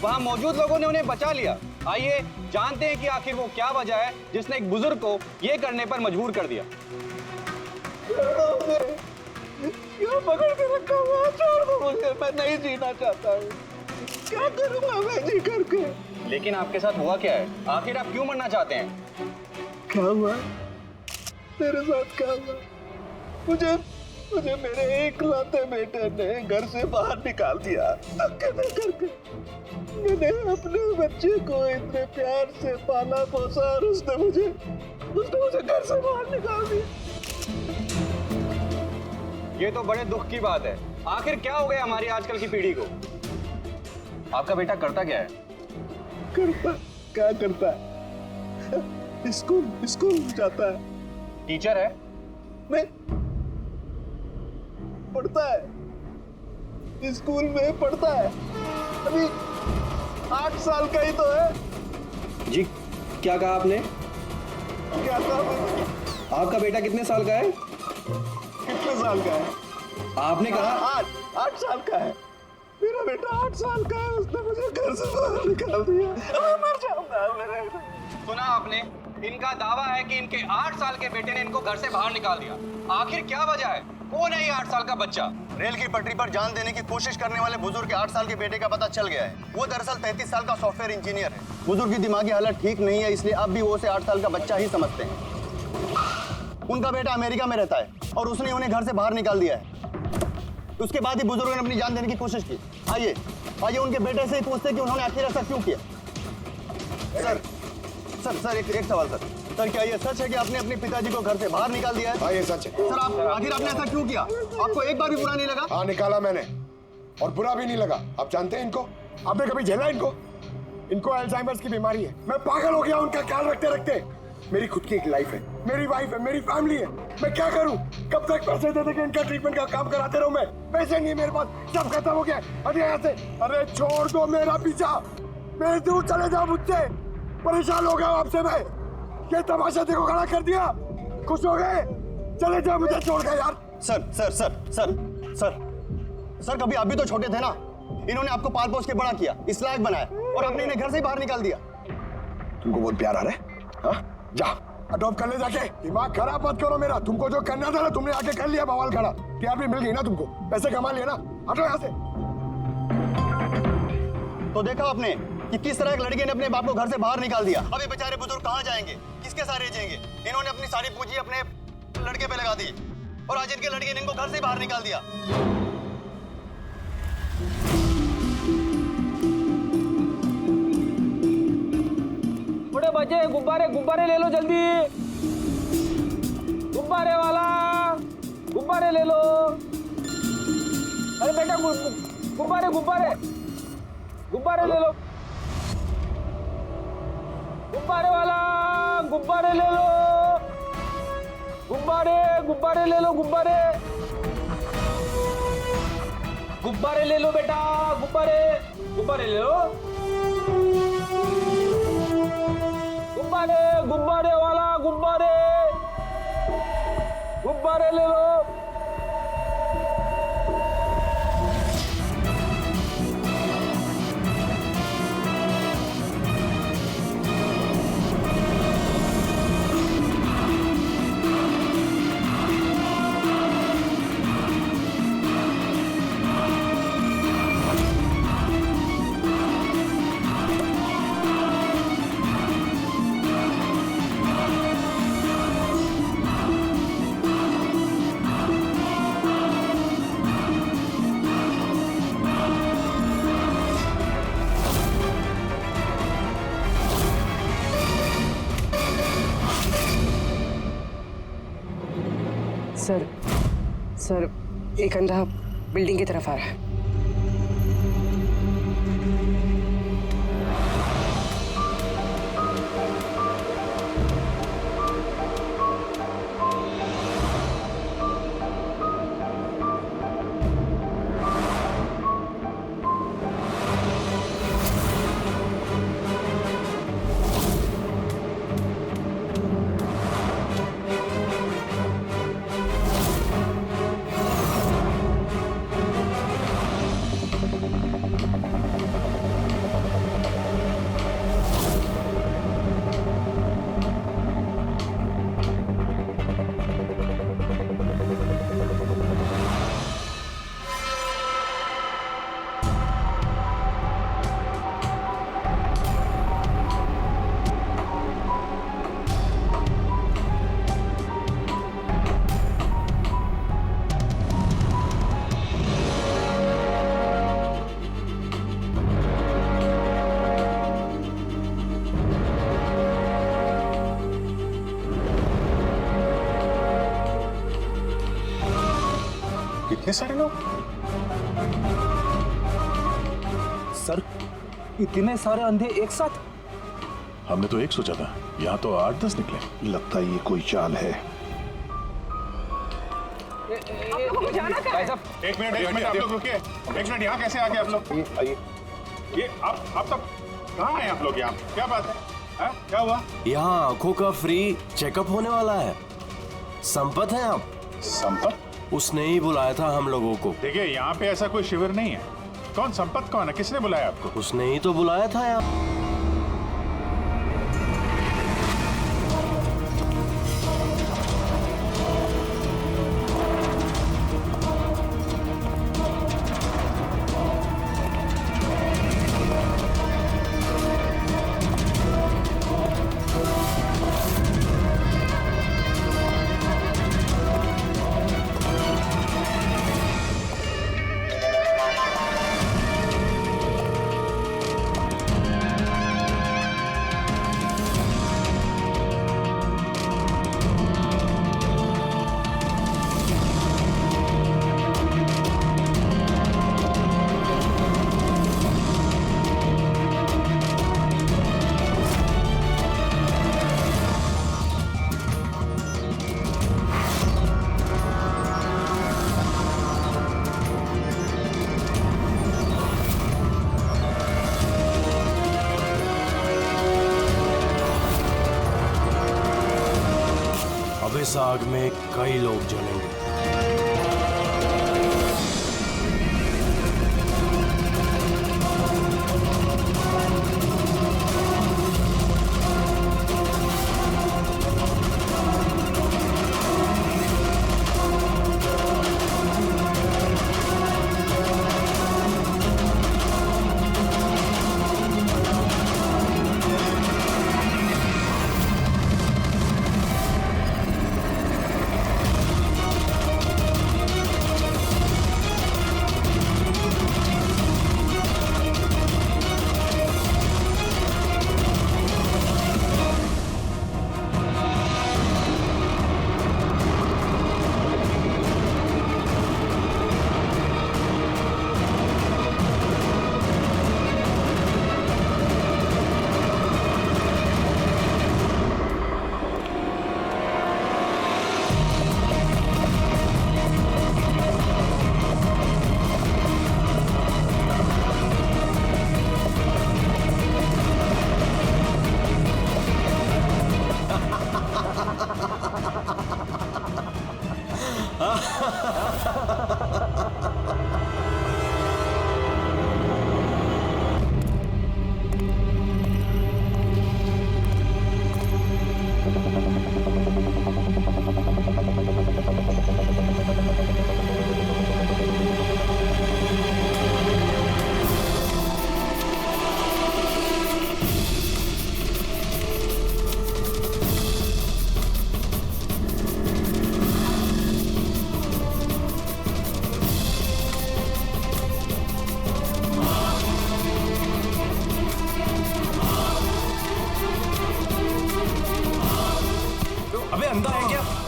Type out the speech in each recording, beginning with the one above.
वहाँ मौजूद लोगों ने उन्हें बचा लिया। आइए जानते हैं कि आखिर वो क्या वजह है जिसने एक बुजुर्ग को ये करने पर मजबूर कर दिया। क्यों पकड़ के रखा हुआ? छोड़ दो मुझे, मैं नहीं जीना चाहता हूँ। क्या करूँगा मैं जी करके? लेकिन आपके साथ हुआ क्या है? आखिर आप क्यों मरना चाहते हैं? क्या हुआ? तेरे साथ क्या हुआ? मुझे मेरे इकलौते बेटे ने घर से बाहर निकाल दिया धक्के दे करके। मैंने अपने बच्चे को इतने प्यार से पाला पोसा और उसने मुझे घर से बाहर निकाल दिया। ये तो बड़े दुख की बात है। आखिर क्या हो गया हमारी आजकल की पीढ़ी को? आपका बेटा करता क्या है? क्या करता है? स्कूल जाता है। टीचर है? नहीं, पढ़ता है। स्कूल में पढ़ता है। अभी 8 साल का ही तो है। जी क्या कहा आपने? क्या कहा? आपका बेटा कितने साल का है? कितने साल का है? आपने कहा 8 साल का है। मेरा बेटा 8 साल का है। उसने मुझे घर से बाहर निकाल दिया। मैं मर जाऊंगा। सुना आपने? इनका दावा है कि इनके 8 साल के बेटे ने इनको घर से बाहर निकाल दिया। आखिर क्या वजह है? कौन है ये 8 साल का बच्चा? रेल की पटरी पर जान देने की कोशिश करने वाले बुजुर्ग के 8 साल के बेटे का पता चल गया है। वो दरअसल 33 साल का सॉफ्टवेयर इंजीनियर है। बुजुर्ग की दिमागी हालत ठीक नहीं है, इसलिए अब भी वो उसे 8 साल का बच्चा ही समझते हैं। उनका बेटा अमेरिका में रहता है और उसने उन्हें घर से बाहर निकाल दिया है। उसके बाद ही बुजुर्ग ने अपनी जान देने की कोशिश की। आइए उनके बेटे से ही पूछते हैं कि उन्होंने आखिर ऐसा क्यों किया। सर एक सवाल सर, क्या ये सच है कि आपने अपने पिताजी को घर से बाहर निकाल दिया है? हाँ ये सच है। सर आखिर आपने ऐसा क्यों किया? आपको एक बार भी बुरा नहीं लगा? हाँ निकाला मैंने, और बुरा भी नहीं लगा। आप जानते हैं इनको? आपने कभी झेला इनको अल्जाइमर्स की बीमारी है। मैं पागल हो गया उनका ख्याल रखते रखते। मेरी खुद की एक लाइफ है, मेरी वाइफ है, मेरी फैमिली है। मैं क्या करूं? कब तक पैसे दे के इनका ट्रीटमेंट का काम कराते रहूं मैं? पैसे नहीं मेरे पास, सब खत्म हो गया। अरे यहाँ से, अरे छोड़ दो मेरा पीछा, मेरे दूर चले जाओ मुझसे। परेशान हो गया आपसे मैं। ये तमाशा देखो खड़ा कर दिया। खुश हो गए? चले जाओ मुझे छोड़ के यार। सर कभी आप भी तो छोटे थे ना। इन्होंने आपको पाल पोस के बड़ा किया, इस लायक बनाया, और आपने इन्हें घर से ही बाहर निकाल दिया। तुमको बहुत प्यार आ रहा है? हाँ जा अडॉप्ट कर ले जाके। दिमाग खराब मत करो मेरा। तुमको जो करना था ना तुमने आके कर लिया बवाल खड़ा। प्यार भी मिल गई ना तुमको, पैसे कमा लिए ना। हटो यहाँ से। तो देखा आपने कि किस तरह एक लड़के ने अपने बाप को घर से बाहर निकाल दिया। अभी बेचारे बुजुर्ग कहाँ जाएंगे, किसके साथ रहेंगे? इन्होंने अपनी सारी पूंजी अपने लड़के पे लगा दी, और आज इनके लड़के ने इनको घर से बाहर निकाल दिया। बड़े बच्चे गुब्बारे ले लो जल्दी। गुब्बारे वाला गुब्बारे ले लो। अरे बेटा गुब्बारे ले लो। गुब्बारे वाला गुब्बारे ले लो। गुब्बारे ले लो। गुब्बारे ले लो बेटा। गुब्बारे ले लो। गुब्बारे वाला गुब्बारे ले लो। सर एक अंधा बिल्डिंग की तरफ आ रहा है। इतने सारे लोग? सर, इतने सारे अंधे एक साथ? हमने तो एक सोचा था, यहाँ तो 8-10 निकले। लगता है ये कोई चाल है। भाई साहब, एक मिनट आप लोग रुकिए। एक मिनट, यहाँ कैसे आ गए आप लोग? ये आप सब कहाँ हैं आप लोग? यहाँ क्या बात है? क्या हुआ? यहाँ आंखों का फ्री चेकअप होने वाला है। संपत है आप? संपत? उसने ही बुलाया था हम लोगों को। देखिए, यहाँ पे ऐसा कोई शिविर नहीं है। कौन संपत कौन है? किसने बुलाया आपको? उसने ही तो बुलाया था यहाँ। अब इस आग में कई लोग जलेंगे।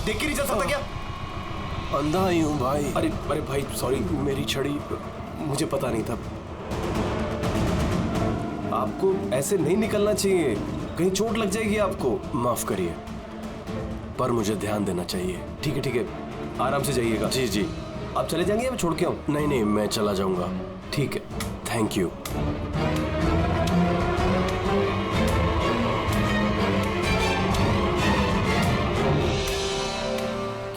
देख के नहीं चल सकता क्या? अंधा ही हूँ भाई। अरे भाई सॉरी, मेरी छड़ी मुझे पता नहीं था। आपको ऐसे नहीं निकलना चाहिए, कहीं चोट लग जाएगी आपको। माफ करिए, पर मुझे ध्यान देना चाहिए। ठीक है, आराम से जाइएगा। जी जी। आप चले जाएंगे या मैं छोड़ के आऊँ? नहीं, मैं चला जाऊंगा। ठीक है, थैंक यू।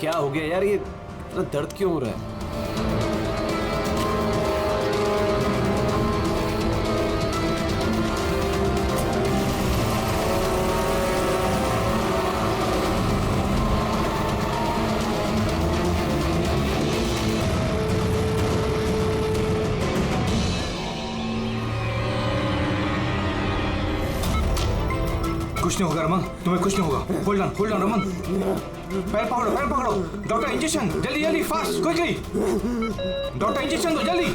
क्या हो गया यार, ये इतना दर्द क्यों हो रहा है? कुछ नहीं होगा रमन, तुम्हें कुछ नहीं होगा। होल्ड ऑन रमन, पैर पकड़ो। डॉक्टर इंजेक्शन, जल्दी फास्ट, क्विकली। डॉक्टर इंजेक्शन दो जल्दी।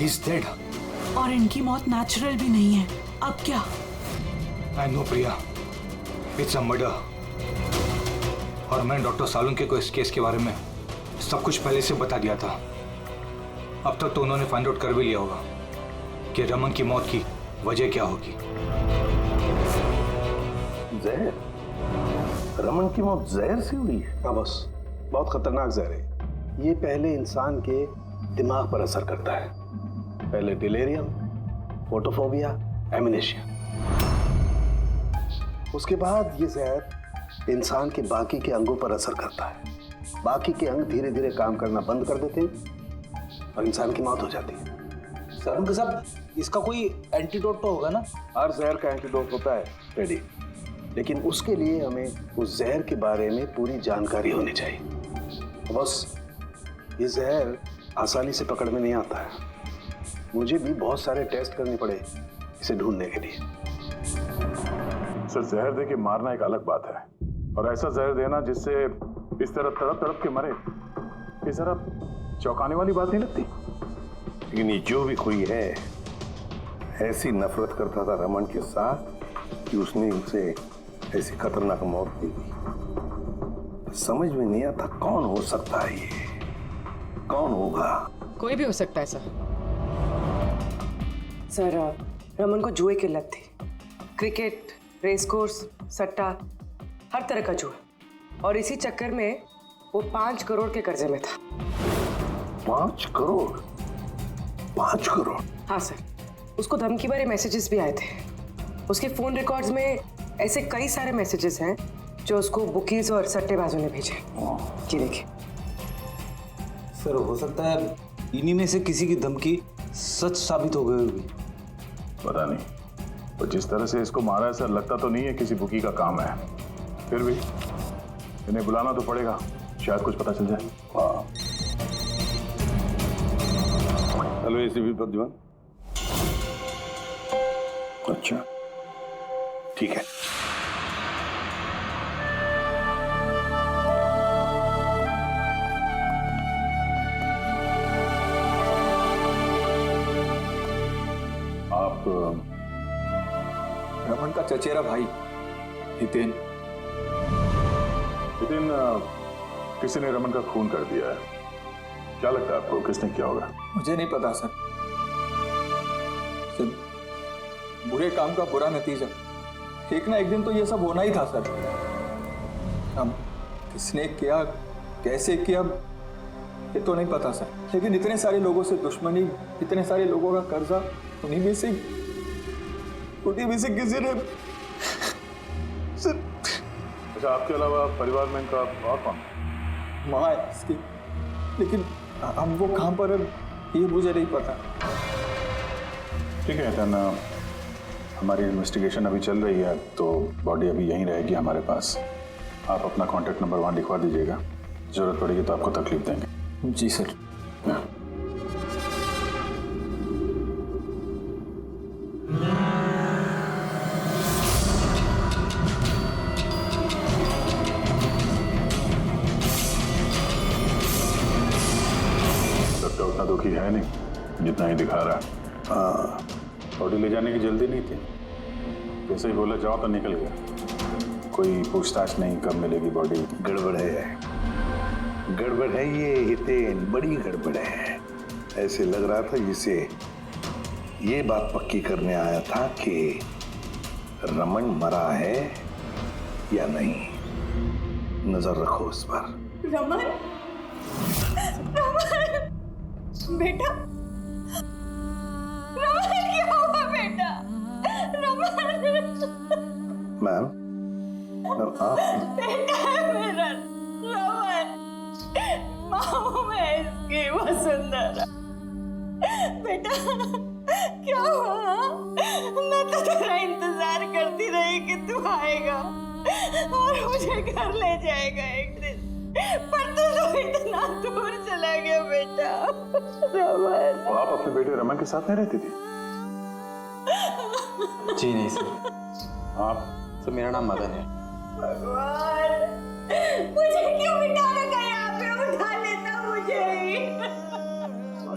He's dead. और इनकी मौत नेचुरल भी नहीं है, अब क्या? I know Priya, it's a murder. और मैंने डॉक्टर सालुंके को इस केस के बारे में सब कुछ पहले से बता दिया था। अब तक तो उन्होंने फाइंड आउट कर भी लिया होगा कि रमन की मौत की वजह क्या होगी। जहर? रमन की मौत जहर से हुई है? हाँ बस, बहुत खतरनाक जहर है। ये पहले इंसान के दिमाग पर असर करता है। पहले डिलेरियम, फोटोफोबिया, एमिनेशिया। उसके बाद ये जहर इंसान के बाकी के अंगों पर असर करता है। बाकी के अंग धीरे धीरे काम करना बंद कर देते हैं और इंसान की मौत हो जाती है। सर साहब, इसका कोई एंटीडोट तो होगा ना? हर जहर का एंटीडोट होता है रेडी, लेकिन उसके लिए हमें उस जहर के बारे में पूरी जानकारी होनी चाहिए। बस ये जहर आसानी से पकड़ में नहीं आता है। मुझे भी बहुत सारे टेस्ट करने पड़े इसे ढूंढने के लिए। सर, जहर दे के मारना एक अलग बात है, और ऐसा जहर देना जिससे इस तरह तड़प तड़प के मरे, ये जरा चौंकाने वाली बात नहीं लगती? लेकिन ये जो भी कोई है, ऐसी नफरत करता था रमन के साथ कि उसने उसे ऐसी खतरनाक मौत दी। समझ में नहीं आता कौन हो सकता है ये, कौन होगा? कोई भी हो सकता है सर, रमन को जुए की लत थी। क्रिकेट, रेस कोर्स, सट्टा, हर तरह का जुआ। और इसी चक्कर में वो 5 करोड़ के कर्जे में था। 5 करोड़? 5 करोड़? हाँ सर, उसको धमकी भरे मैसेजेस भी आए थे। उसके फोन रिकॉर्ड्स में ऐसे कई सारे मैसेजेस हैं जो उसको बुकीज और सट्टेबाजों ने भेजे। जी देखिए सर, हो सकता है इन्हीं में से किसी की धमकी सच साबित हो गई होगी। पता नहीं, तो जिस तरह से इसको मारा है सर, लगता तो नहीं है किसी बुकी का काम है। फिर भी इन्हें बुलाना तो पड़ेगा, शायद कुछ पता चल जाए। हाँ। Hello ACP Pradyuman. अच्छा, ठीक है। आप रमन का चचेरा भाई हितेन। हितेन, किसी ने रमन का खून कर दिया है। क्या लगता है आपको, किसने किया होगा? मुझे नहीं पता सर, बुरे काम का बुरा नतीजा। एक ना एक दिन तो ये सब होना ही था सर। अब किसने किया, कैसे किया, ये तो नहीं पता सर। लेकिन इतने सारे लोगों से दुश्मनी, इतने सारे लोगों का कर्जा, उन्हीं में से किसी ने अच्छा, आपके अलावा परिवार में इनका और कौन? माँ है इसकी, लेकिन अब वो कहाँ पर है ये मुझे नहीं पता। ठीक है हितेन, हमारी इन्वेस्टिगेशन अभी चल रही है, तो बॉडी अभी यहीं रहेगी हमारे पास। आप अपना कॉन्टैक्ट नंबर वहाँ लिखवा दीजिएगा, जरूरत पड़ेगी तो आपको तकलीफ देंगे। जी सर। लगता उतना दुखी है नहीं जितना ही दिखा रहा है। हाँ, बॉडी ले जाने की जल्दी नहीं थी, जैसे ही बोला जाओ तो निकल गया। कोई पूछताछ नहीं कब मिलेगी बॉडी। गड़बड़ है, गड़बड़ है ये हितेन, बड़ी गड़बड़ है। ऐसे लग रहा था जिसे ये बात पक्की करने आया था कि रमन मरा है या नहीं। नजर रखो उस पर। रमन, रमन बेटा, रमन क्या हुआ बेटा? रमन, मैम, आप बेटा है मेरा रमन, माँ मैं इसकी वसुंधरा। बेटा क्या हुआ? मैं तो तेरा इंतजार करती रही कि तू आएगा और मुझे घर ले जाएगा एक दिन, पर तू तो इतना दूर चला गया बेटा। रमन, तो आप अपने बेटे रमन के साथ नहीं रहती थी? जी नहीं सर। आप? सर, मेरा नाम मदन है। भगवान, मुझे क्यों बिठा रखा यहाँ पे? उठा लेता मुझे ही।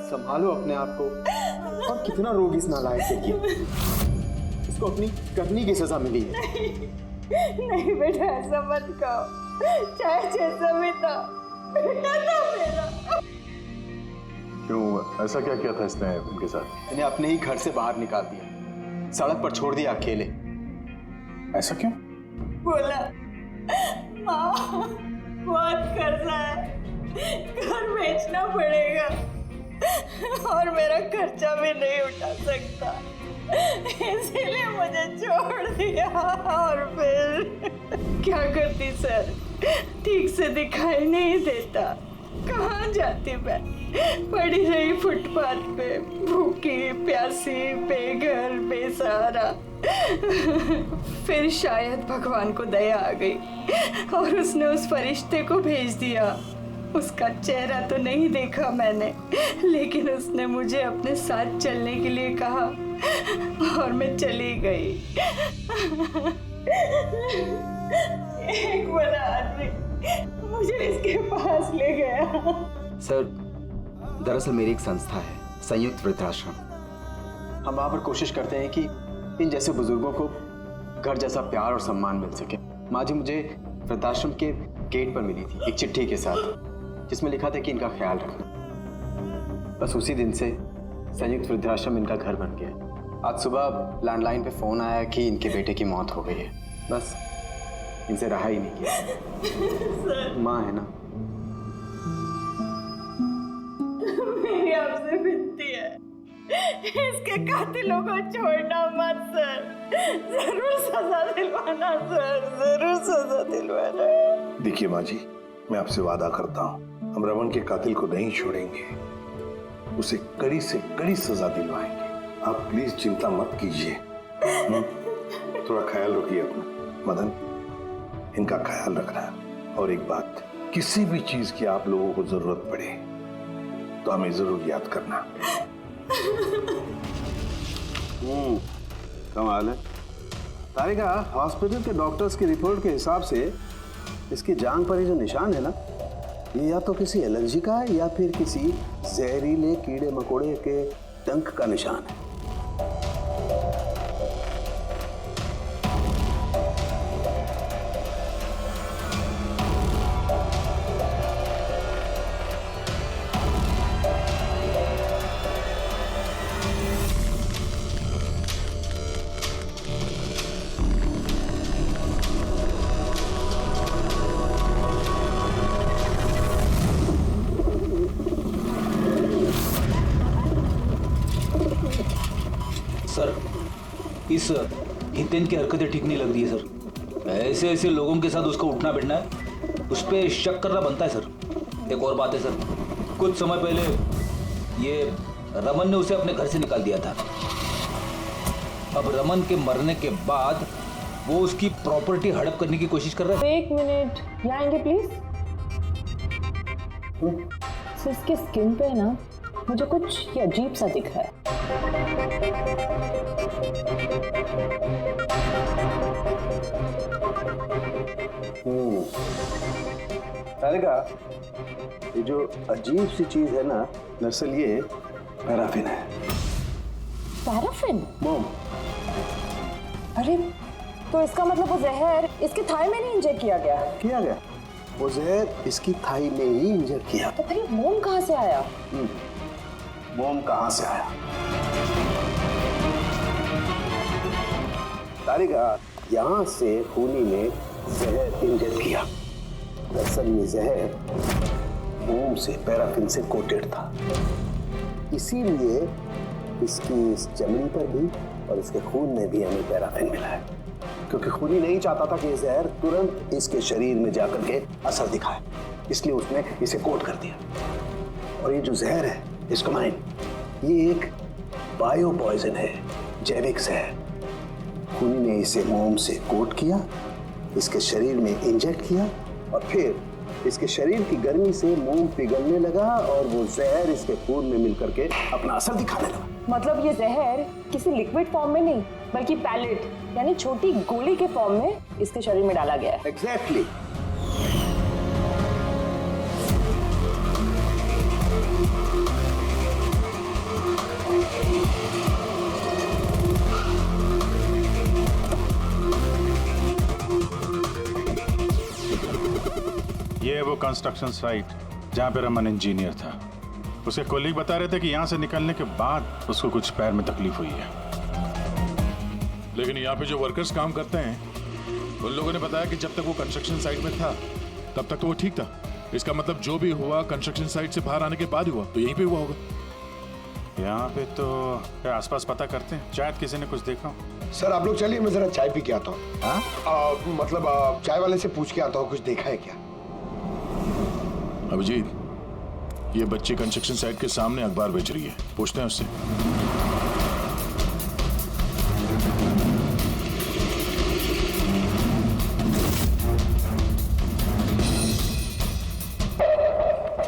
संभालो अपने आप को। और कितना रोग इस नालायक से किया। इसको अपनी करनी की सजा मिली है। नहीं बेटा, ऐसा मत कहो। चाहे जैसा भी था, बेटा था मेरा। क्यों, ऐसा क्या किया था इसने इनके साथ? इन्हें अपने ही घर से बाहर निकाल दिया, सड़क पर छोड़ दिया अकेले। ऐसा क्यों? बोला माँ बहुत कर्जा है, घर बेचना पड़ेगा और मेरा खर्चा भी नहीं उठा सकता, इसीलिए मुझे छोड़ दिया। और फिर क्या करती सर, ठीक से दिखाई नहीं देता, कहाँ जाती मैं, पड़ी रही फुटपाथ पे, भूखी प्यासी, बेघर बेसहारा। फिर शायद भगवान को दया आ गई और उसने उस फरिश्ते को भेज दिया। उसका चेहरा तो नहीं देखा मैंने, लेकिन उसने मुझे अपने साथ चलने के लिए कहा और मैं चली गई। एक बड़ा आदमी मुझे इसके पास ले गया। सर, दरअसल मेरी एक संस्था है, संयुक्त वृद्धाश्रम। हम वहाँ पर कोशिश करते हैं कि इन जैसे बुजुर्गों को घर जैसा प्यार और सम्मान मिल सके। माँ जी मुझे वृद्धाश्रम के गेट पर मिली थी एक चिट्ठी के साथ, जिसमें लिखा था कि इनका ख्याल रखना। बस उसी दिन से संयुक्त वृद्धाश्रम इनका घर बन गया। आज सुबह लैंडलाइन पे फोन आया कि इनके बेटे की मौत हो गई है। बस इनसे रहा ही नहीं गया। माँ है ना। मेरी आपसे विनती है, इसके कातिलों को छोड़ना मत सर, जरूर सजा दिलवाना सर, जरूर सजा दिलवाना। देखिए माँ जी, मैं आपसे वादा करता हूँ, हम रमन के कातिल को नहीं छोड़ेंगे, उसे कड़ी से कड़ी सजा दिलवाएंगे। आप प्लीज चिंता मत कीजिए। थोड़ा ख्याल रखिए अपना। मदन, इनका ख्याल रखना। और एक बात, किसी भी चीज की आप लोगों को जरूरत पड़े तो हमें जरूर याद करना। कमाल है तारिका, हॉस्पिटल के डॉक्टर्स की रिपोर्ट के हिसाब से इसकी जांघ पर ये जो निशान है ना, ये या तो किसी एलर्जी का है या फिर किसी जहरीले कीड़े मकोड़े के डंक का निशान है। सर, इस हितेन की हरकतें ठीक नहीं लग रही है सर। ऐसे ऐसे लोगों के साथ उसका उठना बैठना है, उस पर शक करना बनता है सर। एक और बात है सर, कुछ समय पहले ये रमन ने उसे अपने घर से निकाल दिया था। अब रमन के मरने के बाद वो उसकी प्रॉपर्टी हड़प करने की कोशिश कर रहा है। एक मिनट, यहाँ आएंगे प्लीज। इसके स्किन पे ना मुझे कुछ ये अजीब सा दिख रहा है। तारिका, ये जो अजीब सी चीज है ना, दरअसल ये पैराफिन है। पैराफिन? मोम। अरे तो इसका मतलब वो जहर इसके थाई में नहीं इंजेक्ट किया गया? किया गया, वो जहर इसकी थाई में ही इंजेक्ट किया। तो फिर ये मोम कहाँ से आया? मोम कहाँ से आया? तारिका, यहाँ से खूनी ने जहर इंजेक्ट किया। दरअसल ये जहर मोम से, पैराफिन से कोटेड था, इसीलिए इसकी इस चमड़ी पर भी और इसके खून में भी हमें पैराफिन मिला है। क्योंकि खूनी नहीं चाहता था कि ये जहर तुरंत इसके शरीर में जाकर के असर दिखाए, इसलिए उसने इसे कोट कर दिया। और ये जो जहर है, इसको माइन, ये एक बायो पॉइजन है, जैविक जहर। खूनी ने इसे मोम से कोट किया, इसके शरीर में इंजेक्ट किया और फिर इसके शरीर की गर्मी से मोम पिघलने लगा और वो जहर इसके खून में मिलकर के अपना असर दिखाने लगा। मतलब ये जहर किसी लिक्विड फॉर्म में नहीं, बल्कि पैलेट यानी छोटी गोली के फॉर्म में इसके शरीर में डाला गया है। एग्जैक्टली। ये वो कंस्ट्रक्शन साइट जहाँ पे रमन इंजीनियर था। उसके कोलीग बता रहे थे कि यहाँ से निकलने के बाद उसको कुछ पैर में तकलीफ हुई है। लेकिन यहाँ पे जो वर्कर्स काम करते हैं उन लोगों ने बताया कि जब तक वो कंस्ट्रक्शन साइट में था तब तक तो वो ठीक था। इसका मतलब जो भी हुआ कंस्ट्रक्शन साइट से बाहर आने के बाद हुआ, तो यहीं पे हुआ होगा। यहाँ पे तो आसपास पता करते हैं, शायद किसी ने कुछ देखा हो। सर आप लोग चलिए, मैं जरा चाय पी के आता हूँ। मतलब चाय वाले से पूछ के आता हूँ कुछ देखा है क्या। अभिजीत, ये बच्ची कंस्ट्रक्शन साइट के सामने अखबार बेच रही है, पूछते हैं उससे।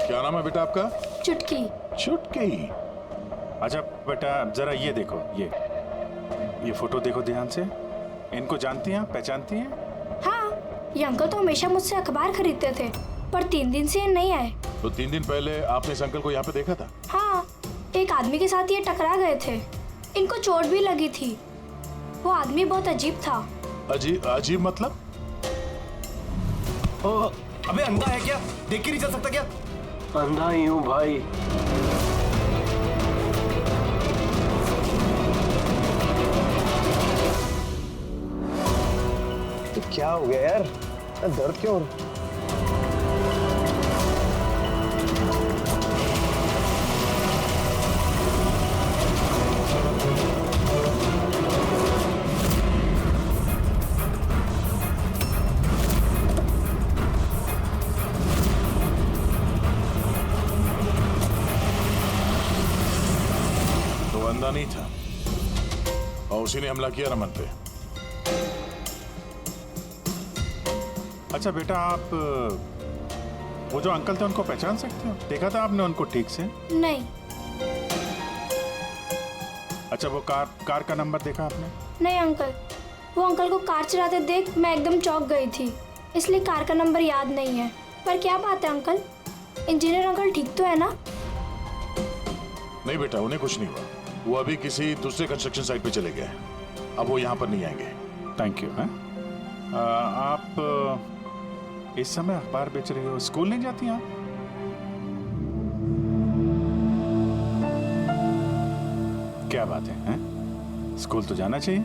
क्या नाम है बेटा आपका? चुटकी। चुटकी। अच्छा बेटा जरा ये देखो, ये फोटो देखो ध्यान से। इनको जानती हैं, पहचानती हैं? हाँ, ये अंकल तो हमेशा मुझसे अखबार खरीदते थे, पर 3 दिन से ये नहीं आए। तो 3 दिन पहले आपने इस अंकल को यहाँ पे देखा था? हाँ, एक आदमी के साथ ये टकरा गए थे। इनको चोट भी लगी थी। वो आदमी बहुत अजीब था। अजीब मतलब? अबे अंधा है क्या? देख के नहीं चल सकता क्या? अंधा ही हूँ भाई। तो क्या हो गया यार? दर्द क्यों हो रहा? अंधा नहीं था और उसी ने हमला किया रमन पे। अच्छा बेटा, आप वो जो अंकल थे उनको पहचान सकते हो? देखा था आपने उनको ठीक से? नहीं। अच्छा वो कार का नंबर देखा आपने? नहीं अंकल, वो अंकल को कार चलाते देख मैं एकदम चौंक गई थी, इसलिए कार का नंबर याद नहीं है। पर क्या बात है अंकल, इंजीनियर अंकल ठीक तो है ना? नहीं बेटा, उन्हें कुछ नहीं हुआ। वो अभी किसी दूसरे कंस्ट्रक्शन साइट पे चले गए, अब वो यहाँ पर नहीं आएंगे। Thank you. हैं आप इस समय अखबार बेच रही हो, स्कूल नहीं जाती आप? क्या बात है, हैं? स्कूल तो जाना चाहिए।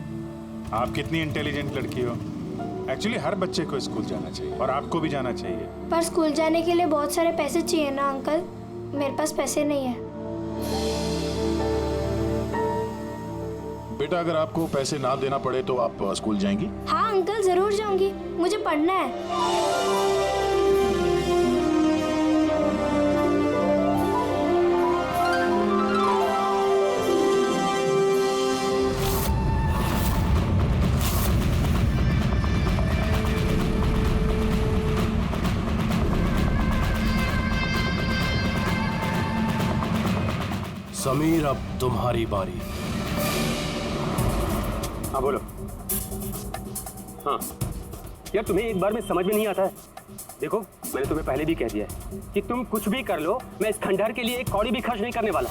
आप कितनी इंटेलिजेंट लड़की हो। एक्चुअली हर बच्चे को स्कूल जाना चाहिए और आपको भी जाना चाहिए। पर स्कूल जाने के लिए बहुत सारे पैसे चाहिए ना अंकल, मेरे पास पैसे नहीं है। बेटा अगर आपको पैसे ना देना पड़े तो आप स्कूल जाएंगी? हाँ अंकल जरूर जाऊंगी, मुझे पढ़ना है। समीर अब तुम्हारी बारी। हाँ बोलो। हाँ यार, तुम्हें एक बार में समझ में नहीं आता है। देखो मैंने तुम्हें पहले भी कह दिया है कि तुम कुछ भी कर लो, मैं इस खंडहर के लिए एक कौड़ी भी खर्च नहीं करने वाला।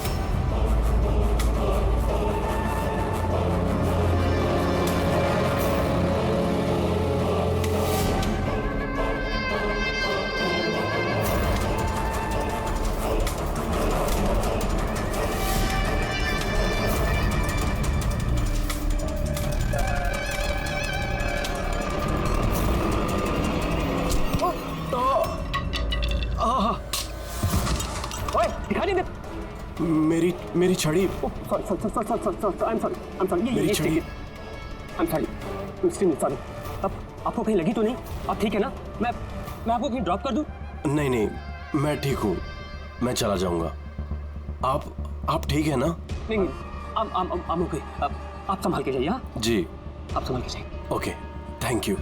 मेरी छड़ी। आपको कहीं लगी तो नहीं? आप ठीक है ना? मैं आपको कहीं ड्रॉप कर दूं? नहीं, मैं ठीक हूँ, मैं चला जाऊंगा। आप ठीक है ना? नहीं, I'm okay। आप संभाल के जाइए। हाँ जी, आप संभाल के जाइए। Okay, thank you.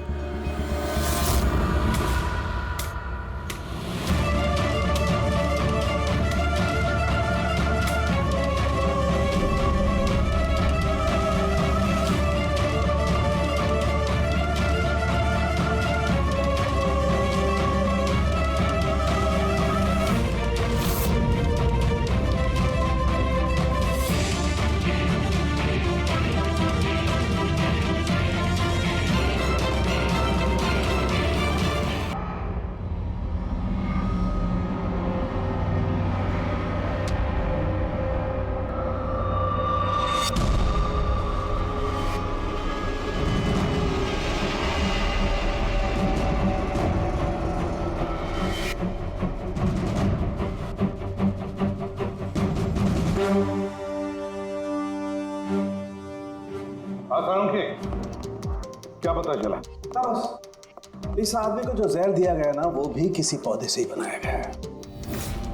पता चला। बस इस आदमी को जो जहर दिया गया ना, वो भी किसी पौधे से ही बनाया गया है।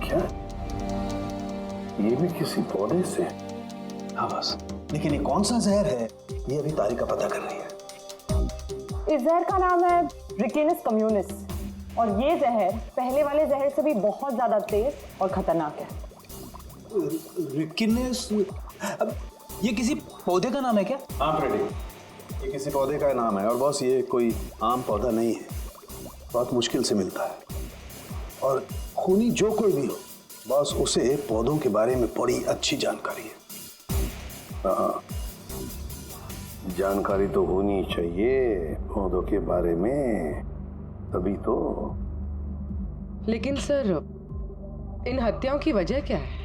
क्या? ये भी किसी पौधे से? हाँ बस, लेकिन ये कौन सा जहर है ये अभी तारिका पता कर रही है। इस जहर का नाम है रिकिनस कम्युनिस, और ये जहर पहले वाले जहर से भी बहुत ज्यादा तेज और खतरनाक है। रिकिनस, अब ये किसी पौधे का नाम है क्या? हाँ फ्रेडी, ये किसी पौधे का नाम है, और बॉस ये कोई आम पौधा नहीं है, बहुत मुश्किल से मिलता है। और खूनी जो कोई भी हो बॉस, उसे पौधों के बारे में बड़ी अच्छी जानकारी है। हाँ, जानकारी तो होनी चाहिए पौधों के बारे में, तभी तो। लेकिन सर, इन हत्याओं की वजह क्या है?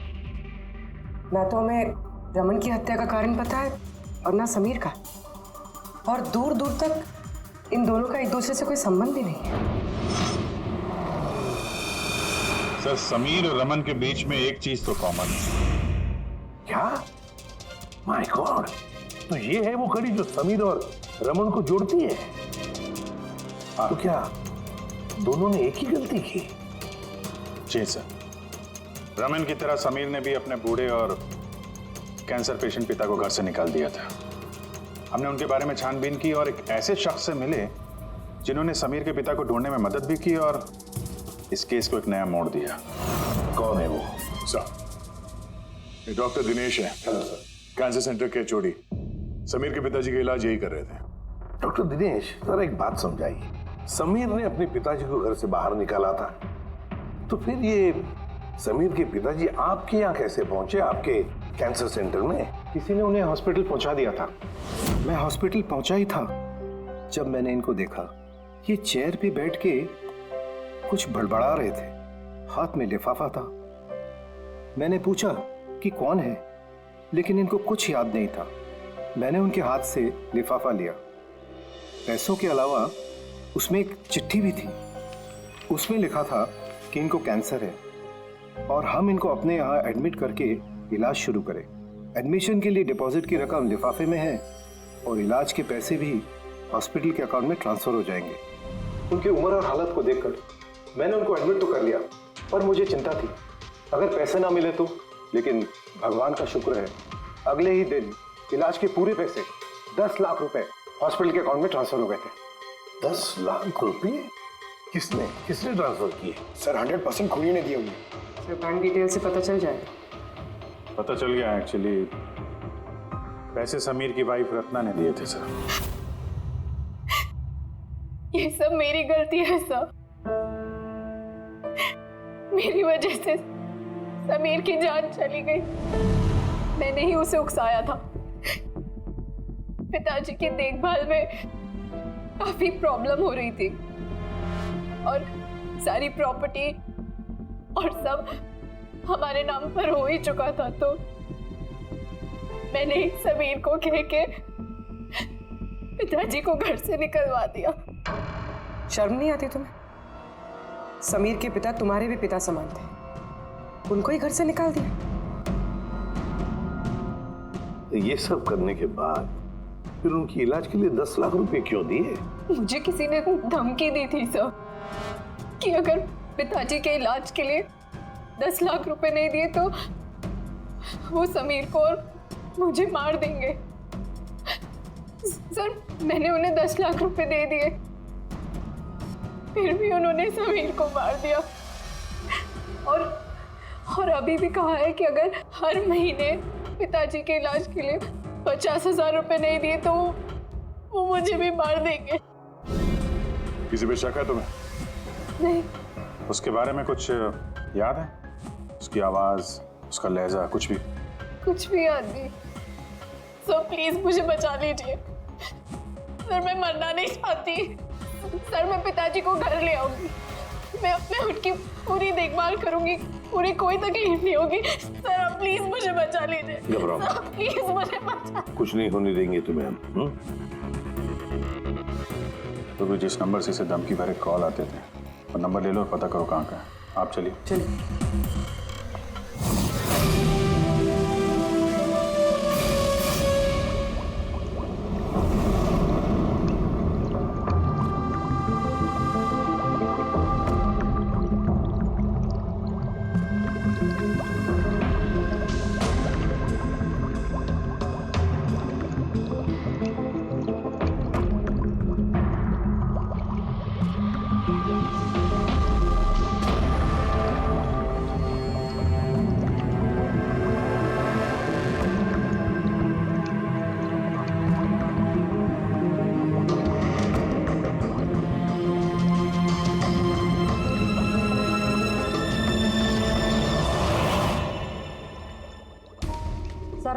ना तो हमें रमन की हत्या का कारण पता है और ना समीर का, और दूर दूर तक इन दोनों का एक दूसरे से कोई संबंध ही नहीं है। सर, समीर और रमन के बीच में एक चीज तो कॉमन है। क्या? माय गॉड, तो ये है वो कड़ी जो समीर और रमन को जोड़ती है। तो क्या दोनों ने एक ही गलती की? जी सर, रमन की तरह समीर ने भी अपने बूढ़े और कैंसर पेशेंट पिता को घर से निकाल दिया था। हमने उनके बारे में छानबीन की और एक ऐसे शख्स से मिले जिन्होंने समीर के पिता को ढूंढने में मदद भी की और इस केस को एक नया मोड़ दिया। कौन है वो? सर, ये डॉक्टर दिनेश है। Hello sir. कैंसर सेंटर के चोरी। समीर के पिताजी का इलाज यही कर रहे थे। डॉक्टर दिनेश, जरा एक बात समझाइए। समीर ने अपने पिताजी को घर से बाहर निकाला था, तो फिर ये समीर के पिताजी आपके यहाँ कैसे पहुंचे, आपके कैंसर सेंटर में? किसी ने उन्हें हॉस्पिटल पहुंचा दिया था। मैं हॉस्पिटल पहुंचा ही था जब मैंने इनको देखा। ये चेयर पे बैठ के कुछ बड़बड़ा रहे थे, हाथ में लिफाफा था। मैंने पूछा कि कौन है, लेकिन इनको कुछ याद नहीं था। मैंने उनके हाथ से लिफाफा लिया। पैसों के अलावा उसमें एक चिट्ठी भी थी। उसमें लिखा था कि इनको कैंसर है और हम इनको अपने यहाँ एडमिट करके इलाज शुरू करें। एडमिशन के लिए डिपॉजिट की रकम लिफाफे में है और इलाज के पैसे भी हॉस्पिटल के अकाउंट में ट्रांसफर हो जाएंगे। उनकी उम्र और हालत को देखकर मैंने उनको एडमिट तो कर लिया, पर मुझे चिंता थी अगर पैसे ना मिले तो। लेकिन भगवान का शुक्र है, अगले ही दिन इलाज के पूरे पैसे 10 लाख रुपए हॉस्पिटल के अकाउंट में ट्रांसफर हो गए थे। 10 लाख रुपए? किसने ट्रांसफर किए? सर 100% खूनी ने दिए होंगे। सर, बैंक डिटेल से पता चल जाएगा। पता चल गया, एक्चुअली पैसे समीर की वाइफ रत्ना ने दिए थे सर। ये सब मेरी गलती है सर। मेरी वजह से समीर की जान चली गई। मैंने ही उसे उकसाया था। पिताजी की देखभाल में काफी प्रॉब्लम हो रही थी और सारी प्रॉपर्टी और सब हमारे नाम पर हो ही चुका था, तो मैंने ही समीर को कह के पिताजी को घर से निकलवा दिया। शर्म नहीं आती तुम्हें? समीर के पिता तुम्हारे भी पिता समान थे, उनको ही घर से निकाल दिया। ये सब करने के बाद फिर उनकी इलाज के लिए 10 लाख रुपए क्यों दिए? मुझे किसी ने धमकी दी थी सर कि अगर पिताजी के इलाज के लिए 10 लाख रुपए नहीं दिए तो वो समीर को और मुझे मार देंगे। सर, मैंने उन्हें 10 लाख रुपए दे दिए, फिर भी उन्होंने समीर को मार दिया। और अभी भी कहा है कि अगर हर महीने पिताजी के इलाज के लिए 50,000 रुपए नहीं दिए तो वो मुझे भी मार देंगे। किसी पे शक है तुम्हें? नहीं। उसके बारे में कुछ याद है? उसकी आवाज, उसका लहजा, कुछ भी? कुछ भी याद नहीं। सर प्लीज मुझे बचा लीजिए। सर मैं मरना नहीं चाहती। सर मैं पिताजी को घर ले आऊंगी, मैं उनकी पूरी देखभाल करूंगी, पूरी कोई तकलीफ नहीं होगी। सर आप प्लीज मुझे बचा लीजिए। घबराओ मत। सर प्लीज मुझे बचा। कुछ नहीं होने देंगे तुम्हें हम। तो भी जिस नंबर से इसे धमकी भरे कॉल आते थे, वो नंबर ले लो और पता करो कहाँ का है। आप चलिए।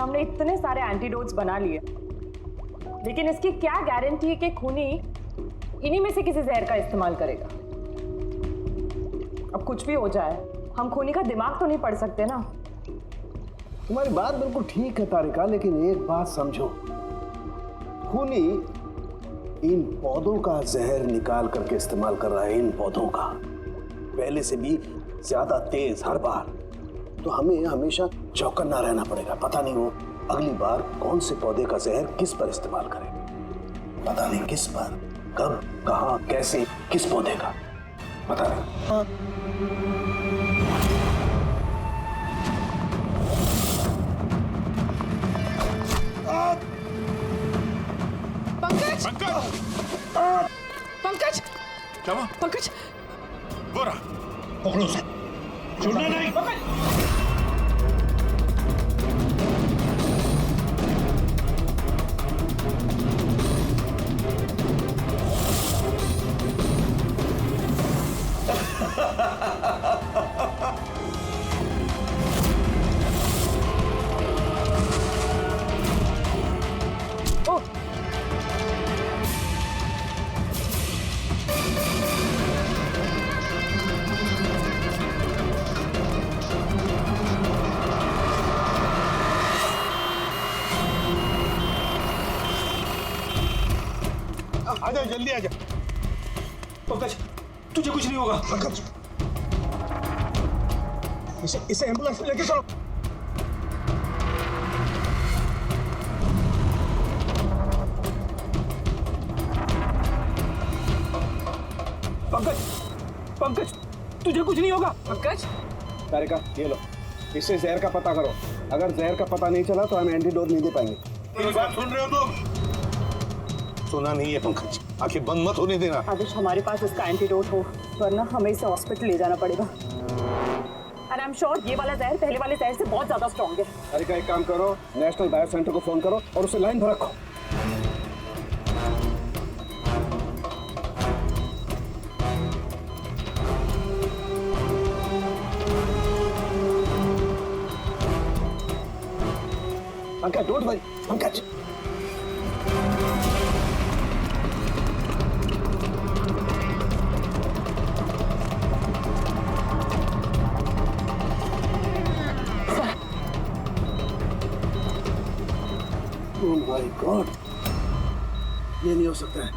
हमने इतने सारे एंटीडोट्स बना लिए, लेकिन इसकी क्या गारंटी है कि खूनी इन्हीं में से किसी जहर का इस्तेमाल करेगा? अब कुछ भी हो जाए, हम खूनी का दिमाग तो नहीं पढ़ सकते ना। तुम्हारी बात बिल्कुल ठीक है तारिका, लेकिन एक बात समझो, खूनी इन पौधों का जहर निकाल करके इस्तेमाल कर रहा है, इन पौधों का, पहले से भी ज्यादा तेज हर बार। तो हमें हमेशा चौकन्ना रहना पड़ेगा। पता नहीं वो अगली बार कौन से पौधे का जहर किस पर इस्तेमाल करेगा, पता नहीं किस पर, कब, कहां, कैसे, किस पौधे का, पता नहीं। पंकज! पंकज! क्या हुआ? पंकज! बोरा! पकड़ो उसे, छोड़ना नहीं। आजा, जल्दी आजा। पंकज, तुझे कुछ नहीं होगा। पंकज, इसे एम्बुलेंस में लेके चलो। पंकज, पंकज, तुझे कुछ नहीं होगा। पंकज! तारिका, ये लो, इससे जहर का पता करो। अगर जहर का पता नहीं चला तो हम एंटीडोट नहीं दे पाएंगे। मेरी बात सुन रहे हो तुम? सुना नहीं है पंकज, आखिर बंद मत होने देना। आदिश, हमारे पास इसका एंटीडोट हो, वरना हमें इसे हॉस्पिटल ले जाना पड़ेगा। एंड आई एम श्योर ये वाला जहर पहले वाले जहर से बहुत ज्यादा स्ट्रॉन्ग है। तारिका, एक काम करो, नेशनल बायो सेंटर को फोन करो और उसे लाइन पर रखो। Pankaj, don't worry, Pankaj. Oh my God, ये नहीं हो सकता है।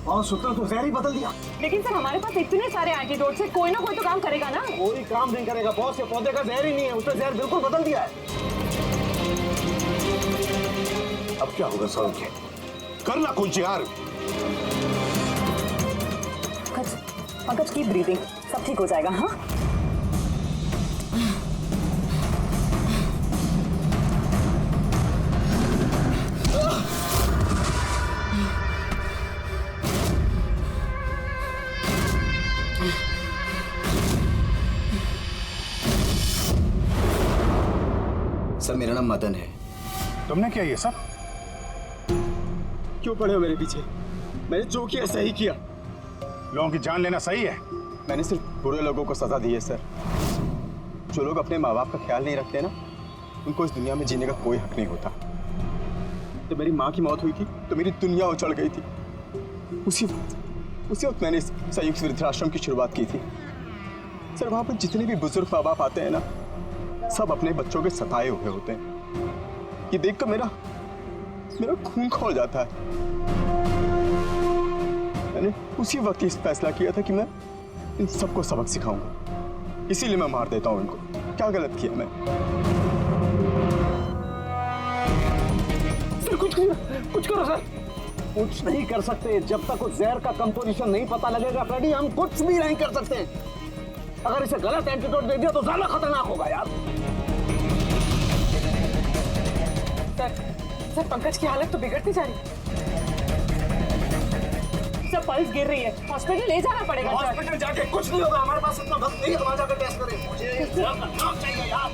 और सूत्र तो जहर ही बदल दिया। लेकिन सर, हमारे पास इतने सारे एंटीडोट्स हैं, कोई ना कोई तो काम करेगा ना। कोई काम नहीं करेगा बॉस, ये पौधे का जहर ही नहीं है, उसने जहर बिल्कुल बदल दिया है। अब क्या होगा सौरभ? करना कुछ यार। पंकज, कीप ब्रीथिंग, सब ठीक हो जाएगा। हाँ, सर, मेरा नाम मदन है। तुमने क्या ये सब? क्यों पड़े हो मेरे पीछे? मैंने जो किया सही किया। लोगों की जान लेना सही है? मैंने सिर्फ बुरे लोगों को सजा दी है सर। जो लोग अपने माँ बाप का ख्याल नहीं रखते ना, उनको इस दुनिया में जीने का कोई हक नहीं होता। जब मेरी माँ की मौत हुई थी तो मेरी दुनिया उछड़ गई थी। उसी वक्त मैंने इस संयुक्त वृद्धाश्रम की शुरुआत की थी। सर, वहाँ पर जितने भी बुजुर्ग माँ बाप आते हैं ना, सब अपने बच्चों के सताए हुए होते हैं। ये देखकर मेरा खून खौल जाता है। मैंने उसी वक्त ये फैसला किया था कि मैं इन सबको सबक सिखाऊंगा, इसीलिए मैं मार देता हूँ इनको। क्या गलत किया मैं? सर, कुछ करो सर। कुछ नहीं कर सकते जब तक उस जहर का कंपोजिशन नहीं पता लगेगा फ्रेडी, हम कुछ भी नहीं कर सकते। अगर इसे गलत एंटीडोट दे दिया तो ज्यादा खतरनाक होगा यार। सर, पंकज की हालत तो बिगड़ती जा रही है। सब पल्स गिर रही है, हॉस्पिटल ले जाना पड़ेगा। हॉस्पिटल जाके कुछ नहीं होगा, हमारे पास इतना वक्त नहीं है, वहां जाकर टेस्ट करें। मुझे जहर का नाम चाहिए यार।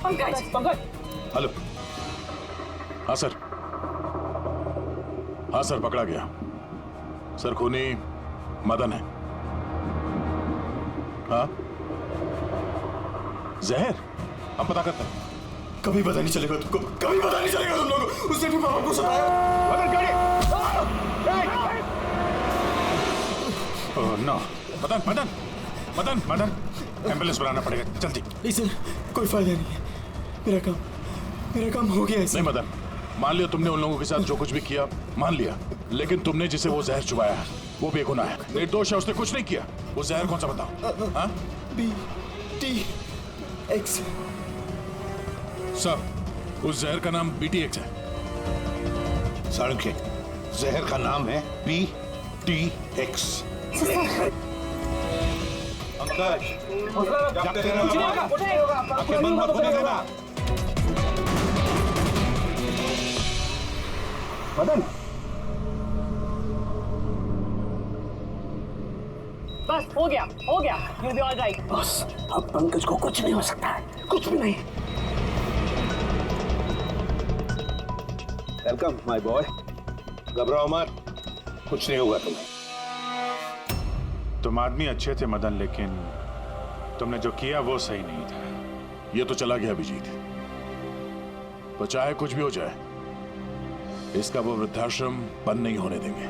पंकज। हेलो। हाँ सर, हाँ सर, पकड़ा गया सर। खूनी मदन है। हाँ, जहर हम पता करते हैं। कभी पता नहीं चलेगा तुमको, कभी पता नहीं चलेगा तुम लोगों को। उसने भी पापा को सताया। मदन गाड़ी। नो मदन मदन मदन मदन एम्बुलेंस बनाना पड़ेगा जल्दी। लिसन, कोई फायदा नहीं है। मेरा काम हो गया है। नहीं मदन, मान लिया तुमने उन लोगों के साथ जो कुछ भी किया, मान लिया, लेकिन तुमने जिसे वो जहर चुबाया है वो बेगुनाह है, निर्दोष है, उसने कुछ नहीं किया। वो जहर कौन सा बताओ? हाँ? BTX। सर, उस जहर का नाम BTX है। सड़के जहर का नाम है BTX। अंकल, जब तेरा आंखें बंद मत होने देना। मदन, बस हो गया, you'll be all right। बस अब पंकज को कुछ नहीं हो सकता है, कुछ भी नहीं। वेलकम माय बॉय, घबराओ मत, कुछ नहीं होगा तुम्हें। तुम आदमी अच्छे थे मदन, लेकिन तुमने जो किया वो सही नहीं था। ये तो चला गया अभिजीत, तो चाहे कुछ भी हो जाए, इसका वो वृद्धाश्रम बंद नहीं होने देंगे।